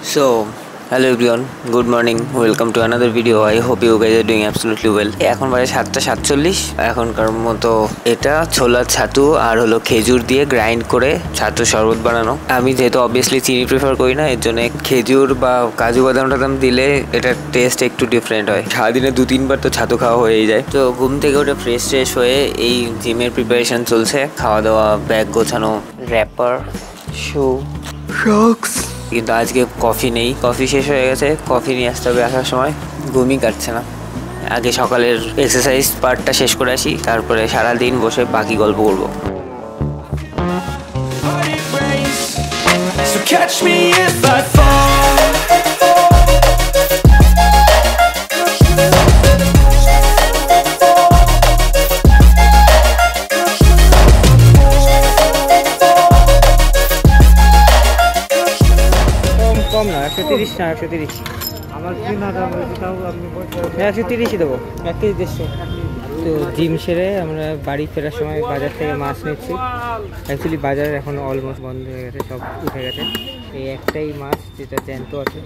So, hello everyone, good morning, welcome to another video. I hope you guys are doing absolutely well. এখন বাজে 7:47। এখনকার মতো এটা ছোলা ছাতু আর হলো খেজুর দিয়ে গ্রাইন্ড করে ছাতু শরবত বানানো। আমি যেহেতু অবভিয়াসলি চিনি প্রেফার করি না, এর জন্য খেজুর বা কাজু বাদাম টাদাম দিলে এটার টেস্ট একটু ডিফারেন্ট হয়। সারাদিনে 2-3 বার তো ছাতু খাওয়া হয়েই যায়। তো ঘুম থেকে উঠে ফ্রেশ হয়ে এই জিমের প্রিপারেশন চলছে, খাওয়া দাওয়া, ব্যাগ গোছানো, র্যাপার, শু, শক্স। কিন্তু আজকে কফি নেই, কফি শেষ হয়ে গেছে, কফি নিয়ে আসতে হবে আসার সময়। ঘুমই কাটছে না। আগে সকালের এক্সারসাইজ পার্টটা শেষ করে আসি, তারপরে সারাদিন বসে বাকি গল্প করবো। কম না, 130 না, 130 আমার 130ই দেবো, 1 কেজি 150। তো জিম সেরে আমরা বাড়ি ফেরার সময় বাজার থেকে মাছ নিচ্ছি। অ্যাকচুয়ালি বাজার এখন অলমোস্ট বন্ধ হয়ে গেছে, সব উঠে গেছে। এই একটাই মাছ যেটা জ্যান্ত আছে।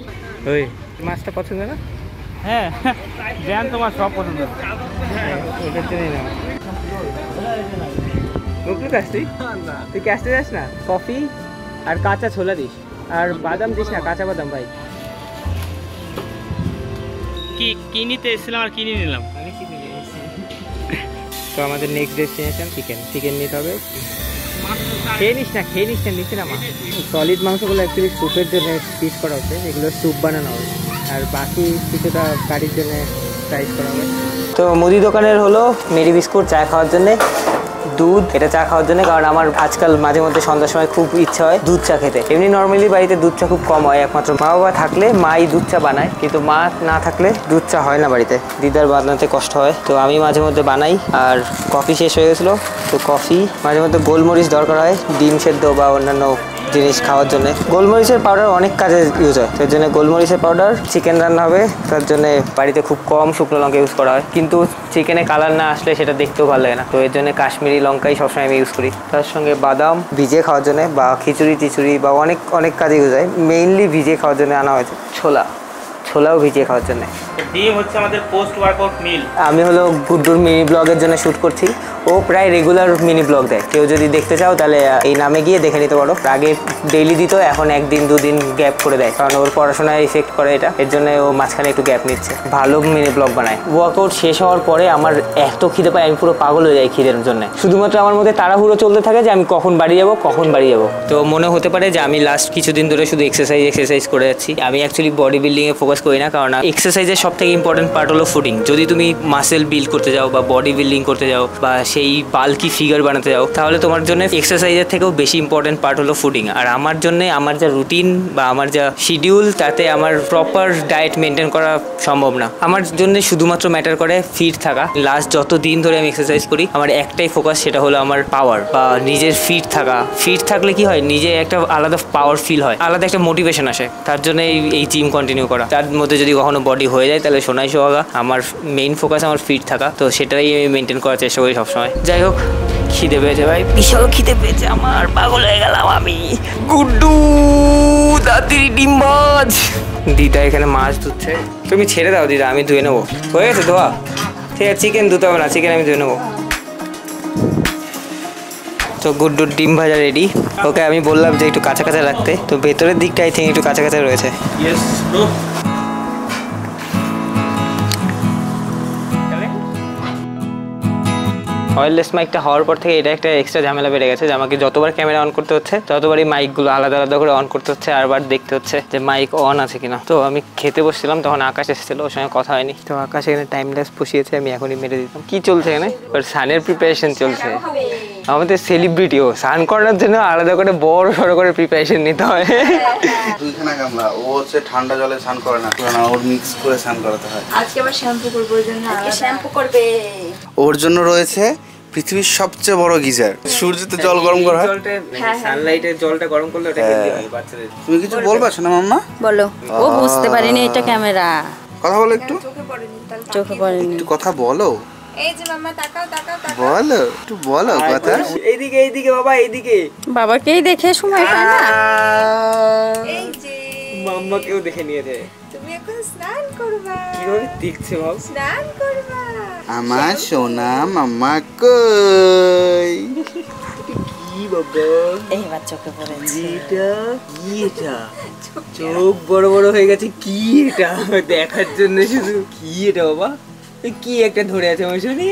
ওই মাছটা পছন্দ না? হ্যাঁ, জ্যান্ত মাছ সব পছন্দ। ওটার জন্যই না। মুখলুক আসছি, তুই কি আসতে যাস না? কফি আর কাঁচা ছোলা দিস, আর বাদাম দিস না, কাঁচা বাদাম ভাই। কি নিতে এসেছিলাম আর কিনে নিলাম। তো আমাদের নেক্সট ডেস্টিনেশন চিকেন নিতে হবে। খেয়ে নিস না নিচে না মা। সলিড মাংসগুলো অ্যাকচুয়ালি স্যুপের জন্য পিস করা হচ্ছে, এগুলো স্যুপ বানানো হবে, আর বাকি কিছুটা কারির জন্য ফ্রাইজ করা হবে। তো মুদি দোকানের হলো মেরি বিস্কুট চা খাওয়ার জন্যে, দুধ, এটা চা খাওয়ার জন্য, কারণ আমার আজকাল মাঝে মধ্যে সন্ধ্যার সময় খুব ইচ্ছা হয় দুধ চা খেতে। এমনি নর্মালি বাড়িতে দুধ চা খুব কম হয়, একমাত্র মা বাবা থাকলে মাই দুধ চা বানায়, কিন্তু মা না থাকলে দুধ চা হয় না বাড়িতে, দিদার বানাতে কষ্ট হয়। তো আমি মাঝে মধ্যে বানাই। আর কফি শেষ হয়ে গেছিলো, তো কফি মাঝে মধ্যে গোলমরিচ দরকার হয় ডিম সেদ্ধ বা অন্যান্য জিনিস খাওয়ার জন্য। গোলমরিচের পাউডার অনেক কাজে ইউজ হয়, তার জন্য গোলমরিচের পাউডার। চিকেন রান্না হবে, তার জন্য বাড়িতে খুব কম শুকনো লঙ্কা ইউজ করা হয়, কিন্তু চিকেনে কালার না আসলে সেটা দেখতেও ভালো লাগে না, তো এর জন্য কাশ্মীরি লঙ্কাই সবসময় আমি ইউজ করি। তার সঙ্গে বাদাম ভিজিয়ে খাওয়ার জন্য, বা খিচুড়ি বা অনেক কাজে ইউজ হয়। মেইনলি ভিজিয়ে খাওয়ার জন্য আনা হয়েছে। ছোলাও ভিজিয়ে খাওয়ার জন্য। ডিম হচ্ছে আমাদের পোস্ট ওয়ার্কআউট মিল। আমি হলো গুড্ডুর মিনি ব্লগের জন্য শ্যুট করছি। ও প্রায় রেগুলার মিনি ব্লগ দেয়, কেউ যদি দেখতে চাও তাহলে এই নামে গিয়ে দেখে নিতে পারো। আগে ডেইলি দিত, এখন 1-2 দিন গ্যাপ করে দেয়, কারণ ওর পড়াশোনায় এফেক্ট করে এটা, এর জন্য ও মাঝখানে একটু গ্যাপ নিচ্ছে। ভালো মিনি ব্লগ বানায়। ওয়ার্কআউট শেষ হওয়ার পরে আমার এত খিদে পায়, আমি পুরো পাগল হয়ে যাই খিদের জন্য। শুধুমাত্র আমার মধ্যে তাড়াহুড়ো চলতে থাকে যে আমি কখন বাড়ি যাবো। তো মনে হতে পারে যে আমি লাস্ট কিছুদিন ধরে শুধু এক্সারসাইজ করে যাচ্ছি। আমি অ্যাকচুয়ালি বডি বিল্ডিংয়ে ফোকাস করি না, কারণ এক্সারসাইজের সব থেকে ইম্পর্টেন্ট পার্ট হলো ফুডিং। যদি তুমি মাসেল বিল্ড করতে যাও বা বডি বিল্ডিং করতে যাও বা সেই বাল্কি ফিগার বানাতে যাও, তাহলে তোমার জন্য এক্সারসাইজের থেকেও বেশি ইম্পর্টেন্ট পার্ট হলো ফুডিং। আর আমার জন্য আমার যা রুটিন বা আমার যা শিডিউল, তাতে আমার প্রপার ডায়েট মেনটেন করা সম্ভব না। আমার জন্য শুধুমাত্র ম্যাটার করে ফিট থাকা। লাস্ট যত দিন ধরে আমি এক্সারসাইজ করি, আমার একটাই ফোকাস, সেটা হলো আমার পাওয়ার বা নিজের ফিট থাকা। ফিট থাকলে কি হয়, নিজে একটা আলাদা পাওয়ার ফিল হয়, আলাদা একটা মোটিভেশন আসে। তার জন্য এই জিম কন্টিনিউ করা। তার মধ্যে যদি কখনো বডি হয়ে যায় তাহলে সোনাই সোহাগা। আমার মেইন ফোকাস আমার ফিট থাকা, তো সেটাই আমি মেনটেন করার চেষ্টা করি সবসময়। যাই হোক, খিদে পেয়েছে ভাই, বিশাল খিদে পেয়েছে আমার, পাগল হয়ে গেলাম আমি। গুড্ডু দাদির ডিমবাজ। দিদা এখানে মাছ ধুচ্ছে, তুমি ছেড়ে দাও দিদা, আমি ধুয়ে নেবো। হয়ে গেছে ধোয়া? ঠিক আছে, চিকেন ধুতে হবে না, চিকেন আমি ধুয়ে নেবো। তো গুড্ডুর ডিম ভাজা রেডি। ওকে আমি বললাম যে একটু কাঁচা রাখতে, তো ভেতরের দিকটা আই থিঙ্ক একটু কাঁচা রয়েছে। ওয়্যারলেস মাইকটা হওয়ার পর থেকে এটা একটা এক্সট্রা ঝামেলা বেড়ে গেছে, যে আমাকে যতবার ক্যামেরা অন করতে হচ্ছে ততবারই মাইকগুলো আলাদা করে অন করতে হচ্ছে, আর বার দেখতে হচ্ছে যে মাইক অন আছে কিনা। তো আমি খেতে বসছিলাম, তখন আকাশ এসেছিল, ওর সঙ্গে কথা হয়নি। তো আকাশ এখানে টাইম ল্যাপস বসিয়েছে, আমি এখনই মেরে দিতাম। কি চলছে এখানে? সানের প্রিপারেশন চলছে। আমাদের সেলিব্রিটিও স্নান করার জন্য আলাদা করে বড় সড়ো করে প্রিপারেশন নিতে হয়। দুইখানা গামলা, ও হচ্ছে ঠান্ডা জলে স্নান করে না, ওর মিক্স করে স্নান করাতে হয়। আজকে আবার শ্যাম্পু করব, ওর জন্য আজকে শ্যাম্পু করবে। ওর জন্য রয়েছে পৃথিবীর সবচেয়ে বড় গিজার। সূর্যতে জল গরম করা হয়, সানলাইটে জলটা গরম করলে ওটা হেলদি হয় বাচ্চাদের। তুমি কিছু বলবা শোনা মাম্মা? বলো। ও বুঝতে পারেনি এটা ক্যামেরা। কথা বলো একটু। চোখে পড়েনি, একটু কথা বলো। এই যে মাম্মা তাকাও। বলো একটু, বলো কথা। এইদিকে বাবা, এইদিকে। বাবাকেই দেখে সময় পায় না। এই যে মাম্মাকেও দেখে নিয়েছে। তুমি এখন স্নান করবা। কিভাবে দেখছে ভাব। স্নান করবা। আমার সোনা মাম্মা কই? কি বাবা এইবার চোখে পড়েছে। এটা চোখ বড় বড় হয়ে গেছে। কি এটা দেখার জন্য শুধু। কি এটা বাবা? কি একটা ধরে আছে আমার শুনি।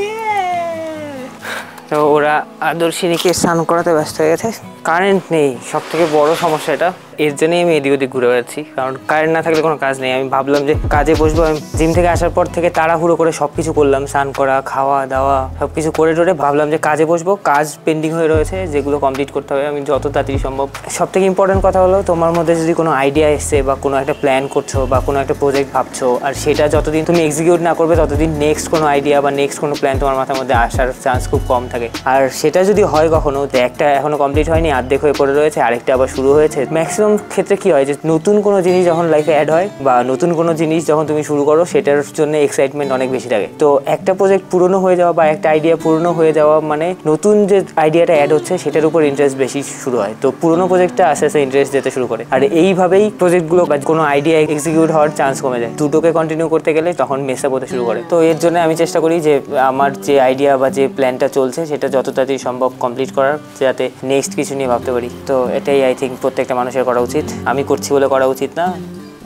তো ওরা আদর্শিনীকে স্নান করাতে ব্যস্ত হয়ে গেছে। কারেন্ট নেই, সব থেকে বড় সমস্যা এটা। এর জন্যই আমি এদিক ওদিক ঘুরে বেড়াচ্ছি, কারণ কারেন্ট না থাকলে কোনো কাজ নেই। আমি ভাবলাম যে কাজে বসবো। আমি জিম থেকে আসার পর থেকে তাড়াহুড়ো করে সব কিছু করলাম, স্নান করা, খাওয়া দাওয়া সব কিছু করে টোরে ভাবলাম যে কাজে বসবো। কাজ পেন্ডিং হয়ে রয়েছে, যেগুলো কমপ্লিট করতে হবে আমি যত তাড়াতাড়ি সম্ভব। সব থেকে ইম্পর্টেন্ট কথা হলো, তোমার মধ্যে যদি কোনো আইডিয়া এসছে বা কোনো একটা প্ল্যান করছো বা কোনো একটা প্রজেক্ট ভাবছো, আর সেটা যতদিন তুমি এক্সিকিউট না করবে ততদিন নেক্সট কোনো আইডিয়া বা নেক্সট কোনো প্ল্যান তোমার মাথার মধ্যে আসার চান্স খুব কম থাকে। আর সেটা যদি হয় কখনো, তো একটা এখনো কমপ্লিট হয়নি, অর্ধেক হয়ে পড়ে রয়েছে, আরেকটা আবার শুরু হয়েছে। ম্যাক্সিমাম ক্ষেত্রে কি হয় যে নতুন কোনো জিনিস যখন লাইফে অ্যাড হয় বা নতুন কোনো জিনিস যখন তুমি শুরু করো, সেটার জন্য এক্সাইটমেন্ট অনেক বেশি থাকে। তো একটা প্রজেক্ট পুরনো হয়ে যাওয়া বা একটা আইডিয়া পুরনো হয়ে যাওয়া মানে নতুন যে আইডিয়াটা অ্যাড হচ্ছে সেটার উপর ইন্টারেস্ট বেশি শুরু হয়। তো পুরনো প্রজেক্টটা আস্তে আস্তে ইন্টারেস্ট যেতে শুরু করে। আর এইভাবেই প্রজেক্টগুলো বা কোনো আইডিয়া এক্সিকিউট হওয়ার চান্স কমে যায়। দুটোকে কন্টিনিউ করতে গেলে তখন মেস আপ হতে শুরু করে। তো এর জন্য আমি চেষ্টা করি যে আমার যে আইডিয়া বা যে প্ল্যানটা চলছে সেটা যত তাড়াতাড়ি সম্ভব কমপ্লিট করার, যাতে নেক্সট কিছু নিয়ে ভাবতে পারি। তো এটাই আই থিঙ্ক প্রত্যেকটা মানুষের করা উচিত। আমি করছি বলে করা উচিত না,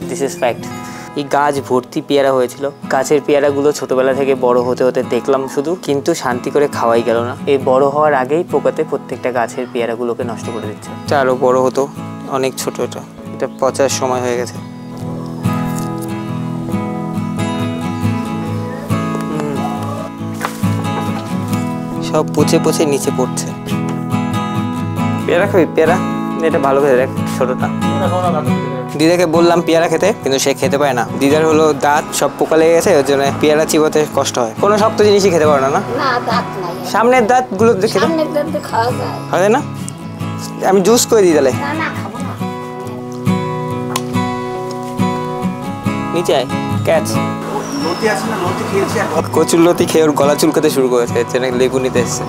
দিস ইজ ফ্যাক্ট। এই গাছ ভর্তি পেয়ারা হয়েছিল। গাছের পেয়ারাগুলো ছোটবেলা থেকে বড় হতে হতে দেখলাম শুধু, কিন্তু শান্তি করে খাওয়াই গেল না। এই বড় হওয়ার আগেই পোকাতে প্রত্যেকটা গাছের পেয়ারাগুলোকে নষ্ট করে দিচ্ছে। এটা আরও বড় হতো, অনেক ছোট। এটা পচার সময় হয়ে গেছে। সব পচে পচে নিচে পড়ছে। পেয়ারা খাবি? পেয়ারা এটা ভালো খেতে, দেখ ছোটটা। দিদাকে বললাম পেয়ারা খেতে, কিন্তু সে খেতে পায় না। দিদার হলো দাঁত সব পোকা লেগে গেছে, ওর জন্য পেয়ারা চিবোতে কষ্ট হয়। কোনো শক্ত জিনিসই খেতে পারে না। না দাঁত নাই। সামনের দাঁত গুলো খেতে সামনের দাঁত তো খাওয়া যায়। হয় না? আমি জুস করে দিই তাহলে। না না খাবো না। নিচে আয় ক্যাচ। লতি আছে না, লতি খেয়েছি। কচুর লতি খেয়ে ওর গলা চুলকাতে শুরু করেছে, এর জন্য লেবু নিতে এসছে।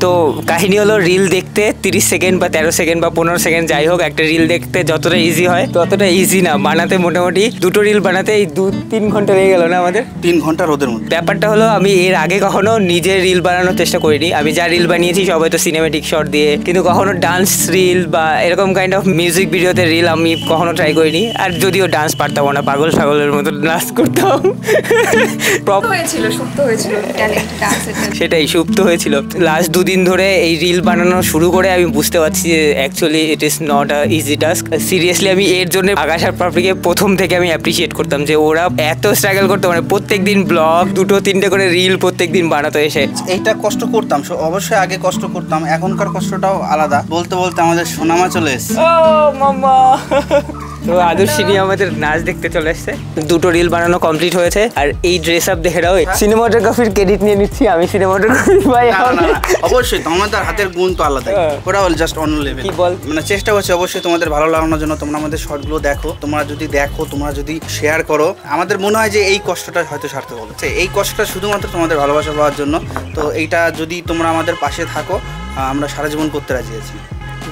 তো কাহিনী হলো, রিল দেখতে 30 সেকেন্ড বা 13 সেকেন্ড বা 15 সেকেন্ড যাই হোক, একটা রিল দেখতে যতটা ইজি হয় ততটা ইজি না বানাতে। মোটামুটি দুটো রিল বানাতে এই 2-3 ঘন্টা লেগে গেল না আমাদের? 3 ঘন্টা রোদের মধ্যে। ব্যাপারটা হলো, আমি এর আগে কখনো নিজে রিল বানানোর চেষ্টা করিনি। আমি যা রিল বানিয়েছি সবাই তো সিনেমেটিক শট দিয়ে, কিন্তু কখনো ডান্স রিল বা এরকম কাইন্ড অফ মিউজিক ভিডিওতে রিল আমি কখনো ট্রাই করিনি। আর যদিও ডান্স পারতাম না, পাগল ছাগলের মতো ডান্স করতাম। সুপ্ত হয়েছিল ট্যালেন্ট ডান্সের। সেটাই সুপ্ত হয়েছিল। লাস্ট 2 দিন ধরে এই রিল বানানো শুরু করে আমি বুঝতে পারছি যে actually it is not a easy task. Seriously আমি এর জন্য আকাশ আর পাপড়িকে প্রথম থেকে আমি অ্যাপ্রিসিয়েট করতাম যে ওরা এত স্ট্রাগল করতে, মানে প্রত্যেক দিন ব্লগ 2-3টে করে রিল প্রত্যেক দিন বানাতো এসে। এইটা কষ্ট করতাম, অবশ্যই আগে কষ্ট করতাম। এখনকার কষ্টটাও আলাদা। বলতে বলতে আমাদের সোনামা চলে এসেছে। ও মাম্মা। তো আদর্শিনী আমাদের নাচ দেখতে চলে এসছে। 2টো রিল বানানো কমপ্লিট হয়েছে। আর এই ড্রেস আপ দেখে নাও, সিনেমাটোগ্রাফির ক্রেডিট নিয়ে নিচ্ছি আমি। সিনেমাটোগ্রাফি ভাই অবশ্যই তোমাদের হাতের গুণ তো আলাদা, ওটা হল জাস্ট অন্য লেভেল। কি বল? মানে চেষ্টা করছি অবশ্যই তোমাদের ভালো লাগানোর জন্য। তোমরা আমাদের শর্টগুলো দেখো, তোমরা যদি শেয়ার করো, আমাদের মনে হয় যে এই কষ্টটা হয়তো সার্থক হবে। এই কষ্টটা শুধুমাত্র তোমাদের ভালোবাসা পাওয়ার জন্য। তো এইটা যদি তোমরা আমাদের পাশে থাকো, আমরা সারা জীবন করতে রাজি আছি।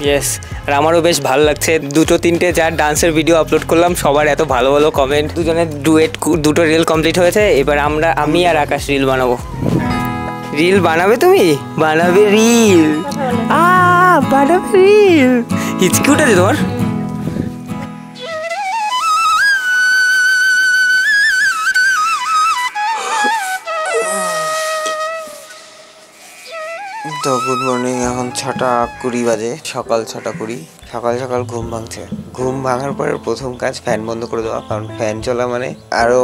ইয়েস। আর আমারও বেশ ভালো লাগছে। 2-3টে যা ডান্সের ভিডিও আপলোড করলাম, সবার এত ভালো ভালো কমেন্ট। দুজনের ডুয়েট 2টো রিল কমপ্লিট হয়েছে। এবার আমি আর আকাশ রিল বানাবো। রিল বানাবে তুমি? বানাবে রিল? বানাবে রিল? হিচকি উঠেছে তোমার? তো গুড মর্নিং। এখন 6:20 বাজে, সকাল 6:20। সকাল সকাল ঘুম ভাঙছে। ঘুম ভাঙার পরে প্রথম কাজ ফ্যান বন্ধ করে দেওয়া, কারণ ফ্যান চলা মানে আরও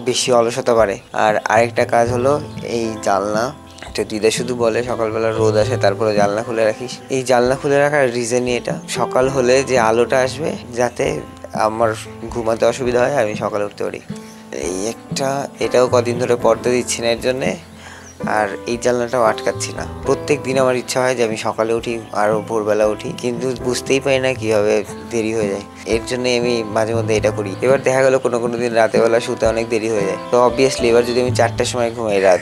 বেশি অলসতা বাড়ে। আর আরেকটা কাজ হলো এই জানলা। তো দিদা শুধু বলে সকালবেলা রোদ আসে তারপরে জানলা খুলে রাখিস। এই জানলা খুলে রাখার রিজনই এটা, সকাল হলে যে আলোটা আসবে যাতে আমার ঘুমাতে অসুবিধা হয়, আমি সকালে উঠতে পারি। এই একটা, এটাও কদিন ধরে পর্দা দিচ্ছি না এর জন্যে। আর এই জানলাটাও আটকাচ্ছি না। প্রত্যেক দিন আমার ইচ্ছা হয় যে আমি সকালে উঠি, আরও ভোরবেলা উঠি, কিন্তু বুঝতেই পারি না কীভাবে দেরি হয়ে যায়। এর জন্য আমি মাঝে মধ্যে এটা করি। এবার দেখা গেলো কোনো দিন রাতেবেলা শুতে অনেক দেরি হয়ে যায়। তো অবভিয়াসলি এবার যদি আমি 4টার সময় ঘুমাই রাত,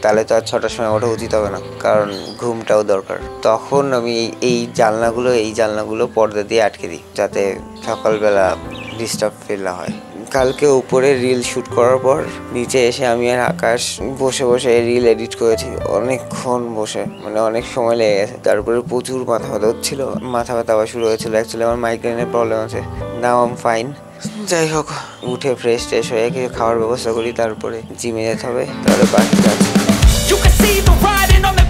তাহলে তো আর 6টার সময় ওঠা উচিত হবে না, কারণ ঘুমটাও দরকার। তখন আমি এই জানলাগুলো পর্দা দিয়ে আটকে দিই, যাতে সকালবেলা ডিস্টার্ব ফিল না হয়। কালকে উপরে রিল শ্যুট করার পর নিচে এসে আমি আর আকাশ বসে বসে রিল এডিট করেছি অনেকক্ষণ বসে, মানে অনেক সময় লেগে গেছে। তারপরে প্রচুর মাথা ব্যথা হচ্ছিল, মাথা ব্যথা আবার শুরু হয়েছিল। অ্যাকচুয়ালি আমার মাইগ্রেনের প্রবলেম আছে। নাও আম ফাইন। যাই হোক, উঠে ফ্রেশ ট্রেশ হয়ে কিছু খাওয়ার ব্যবস্থা করি, তারপরে জিমে যেতে হবে। তাহলে বাকি কাজ You can see the writing on the